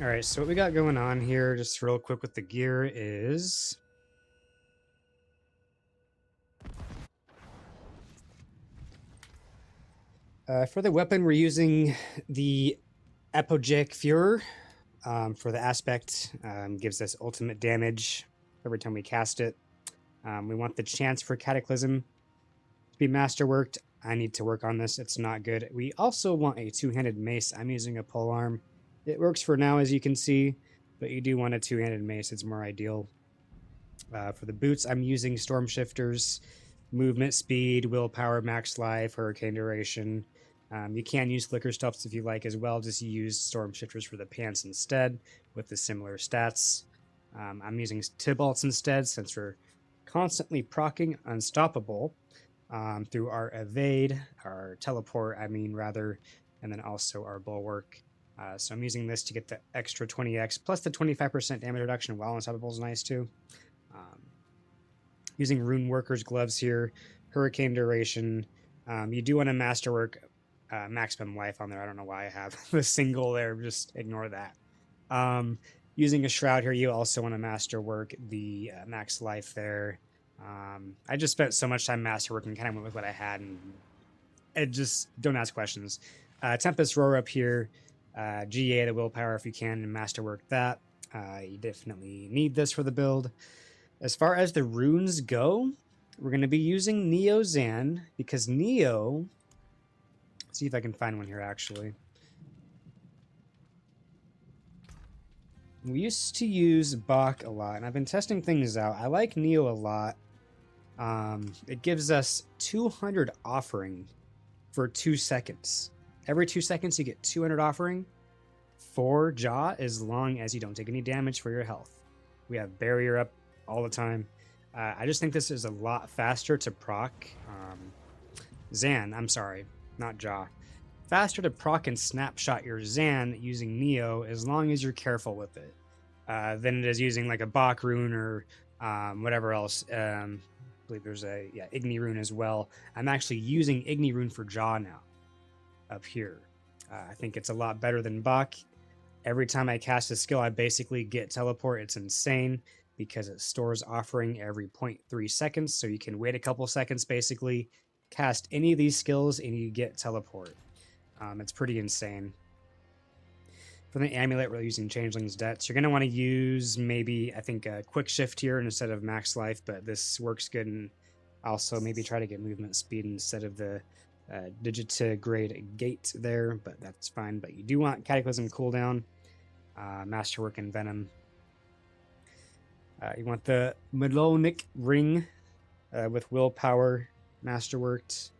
All right, so what we got going on here, just real quick with the gear, is for the weapon, we're using the Apogeic Fuhrer for the aspect. Gives us ultimate damage every time we cast it. We want the chance for Cataclysm to be masterworked. I need to work on this. It's not good. We also want a two-handed mace. I'm using a polearm. It works for now, as you can see, but you do want a two-handed mace. It's more ideal. For the boots, I'm using Storm Shifters, movement speed, willpower, max life, hurricane duration. You can use flicker stuffs if you like as well. Just use Storm Shifters for the pants instead with the similar stats. I'm using Tibalts instead since we're constantly procking Unstoppable through our evade, our teleport, rather, and then also our bulwark. So I'm using this to get the extra 20x plus the 25% damage reduction while Unstoppable is nice too. Using Rune Worker's gloves here, Hurricane Duration. You do want to masterwork maximum life on there. I don't know why I have the single there. Just ignore that. Using a Shroud here, you also want to masterwork the max life there. I just spent so much time masterworking, kind of went with what I had, and it just don't ask questions. Tempest Roar up here, GA the willpower if you can, and masterwork that. You definitely need this for the build. As far as the runes go, we're going to be using Neo Zan because Neo. Let's see if I can find one here actually. We used to use Bach a lot, and I've been testing things out. I like Neo a lot. It gives us 200 offering for 2 seconds. Every 2 seconds, you get 200 offering for Jaw as long as you don't take any damage for your health. We have barrier up all the time. I just think this is a lot faster to proc. Zan, I'm sorry, not Jaw. Faster to proc and snapshot your Zan using Neo as long as you're careful with it than it is using like a Bach rune or whatever else. I believe there's a Igni rune as well. I'm actually using Igni rune for Jaw now up here. I think it's a lot better than Bach. Every time I cast a skill, I basically get teleport. It's insane because it stores offering every 0.3 seconds. So you can wait a couple seconds, basically, cast any of these skills, and you get teleport. It's pretty insane. For the amulet, we're using Changeling's Debts. You're going to want to use maybe, I think, a quick shift here instead of max life, but this works good. And also maybe try to get movement speed instead of the digitigrade gate there, but that's fine. But you do want Cataclysm cooldown, Masterwork, and Venom. You want the Melonic Ring with Willpower, Masterworked,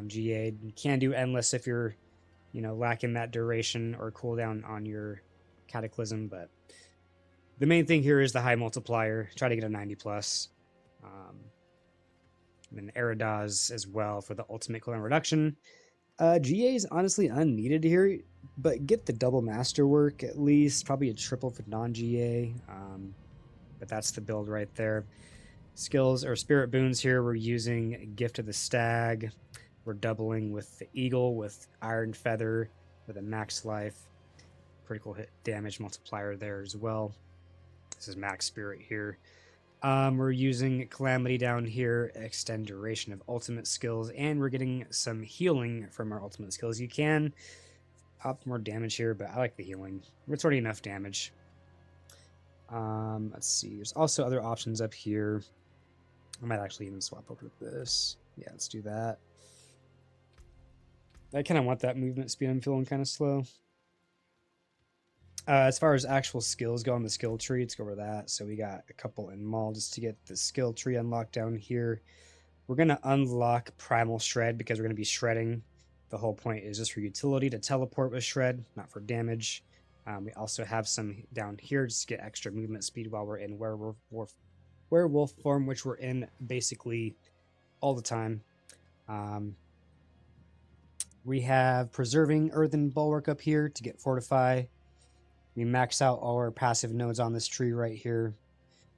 GA. You can do Endless if you're, lacking that duration or cooldown on your Cataclysm, but the main thing here is the high multiplier. Try to get a 90 plus. And then Eridaz as well for the ultimate cooldown reduction. GA is honestly unneeded here, but get the double masterwork at least. Probably a triple for non-GA. But that's the build right there. Skills or spirit boons here, we're using Gift of the Stag. We're doubling with the Eagle with Iron Feather for the max life. Critical hit damage multiplier there as well. This is max spirit here. We're using Calamity down here, extend duration of ultimate skills, and we're getting some healing from our ultimate skills. You can opt more damage here, but I like the healing. It's already enough damage. Let's see. There's also other options up here. I might actually even swap over to this. Yeah, let's do that. I kind of want that movement speed. I'm feeling kind of slow. As far as actual skills go on the skill tree, let's go over that. So we got a couple in Maul just to get the skill tree unlocked down here. We're going to unlock Primal Shred because we're going to be shredding. The whole point is just for utility to teleport with Shred, not for damage. We also have some down here just to get extra movement speed while we're in werewolf form, which we're in basically all the time. We have Preserving Earthen Bulwark up here to get Fortify. We max out all our passive nodes on this tree right here.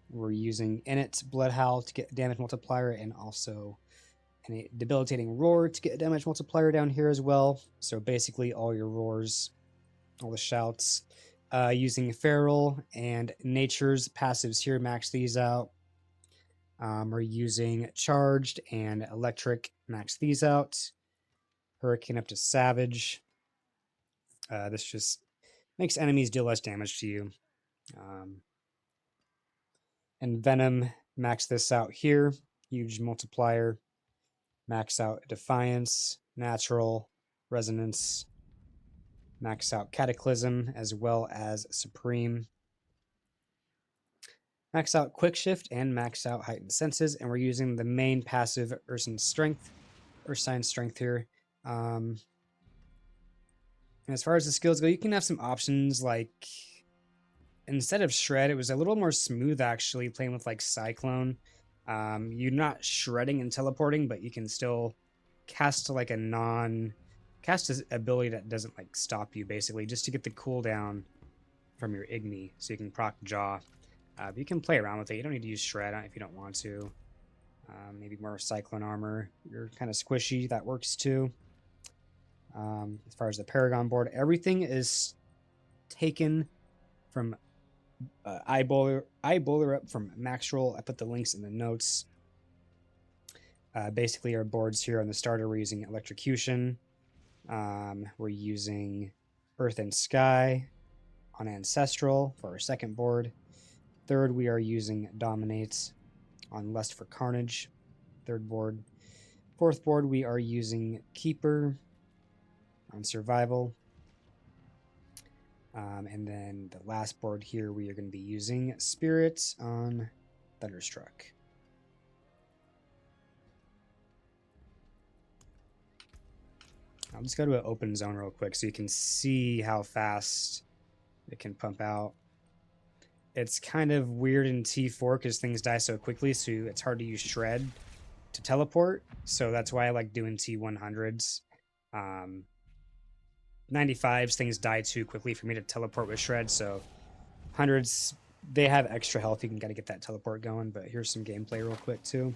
We're using Init Bloodhowl to get damage multiplier and also a Debilitating Roar to get a damage multiplier down here as well. So basically all your roars, all the shouts. using Feral and Nature's passives here, max these out. We're using Charged and Electric, max these out. Hurricane up to Savage. This just makes enemies deal less damage to you. And Venom, max this out here. Huge multiplier. Max out Defiance, Natural, Resonance. Max out Cataclysm as well as Supreme. Max out Quick Shift and max out Heightened Senses. And we're using the main passive Ursine Strength here. And as far as the skills go, you can have some options like instead of Shred, it was a little more smooth actually playing with like Cyclone. You're not shredding and teleporting, but you can still cast like cast an ability that doesn't like stop you basically just to get the cooldown from your Igni so you can proc Jaw. But you can play around with it. You don't need to use Shred if you don't want to. Maybe more Cyclone Armor. You're kind of squishy. That works too. As far as the Paragon board, everything is taken from Eyebowler up from Max Roll. I put the links in the notes. Basically, our boards here on the starter, we're using Electrocution. We're using Earth and Sky on Ancestral for our second board. Third, we are using Dominate on Lust for Carnage. Third board. Fourth board, we are using Keeper on Survival. And then the last board here, we are going to be using Spirits on Thunderstruck. I'll just go to an open zone real quick so you can see how fast it can pump out. It's kind of weird in T4 because things die so quickly, so it's hard to use Shred to teleport. So that's why I like doing T100s. 95s, things die too quickly for me to teleport with Shred, so 100s, they have extra health. You can gotta get that teleport going, but here's some gameplay real quick too.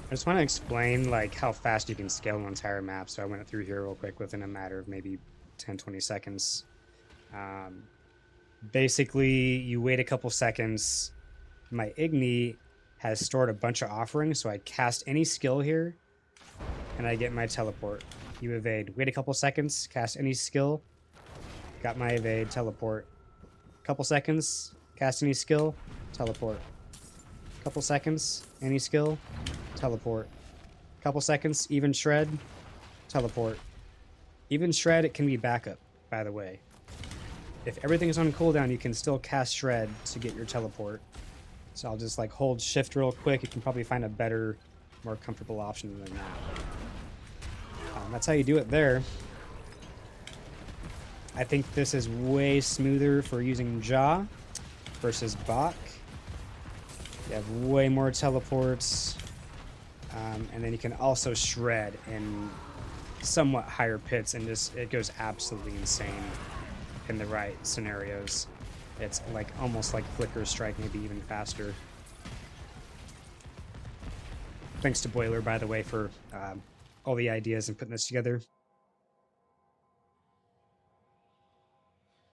I just want to explain like how fast you can scale an entire map, so I went through here real quick within a matter of maybe 10-20 seconds. Basically, you wait a couple seconds. My Igni has stored a bunch of offerings, so I cast any skill here, and I get my teleport. You evade. Wait a couple seconds, cast any skill, got my evade, teleport. Couple seconds, cast any skill, teleport. Couple seconds, any skill, teleport. Couple seconds, even Shred, teleport. Even Shred, it can be backup, by the way. If everything is on cooldown, you can still cast Shred to get your teleport. So I'll just like hold shift real quick. You can probably find a better, more comfortable option than that. That's how you do it there. I think this is way smoother for using Jaw versus Bach. You have way more teleports. And then you can also Shred in somewhat higher pits, and just it goes absolutely insane in the right scenarios. It's like almost like Flicker Strike, maybe even faster. Thanks to Boiler, by the way, for all the ideas and putting this together.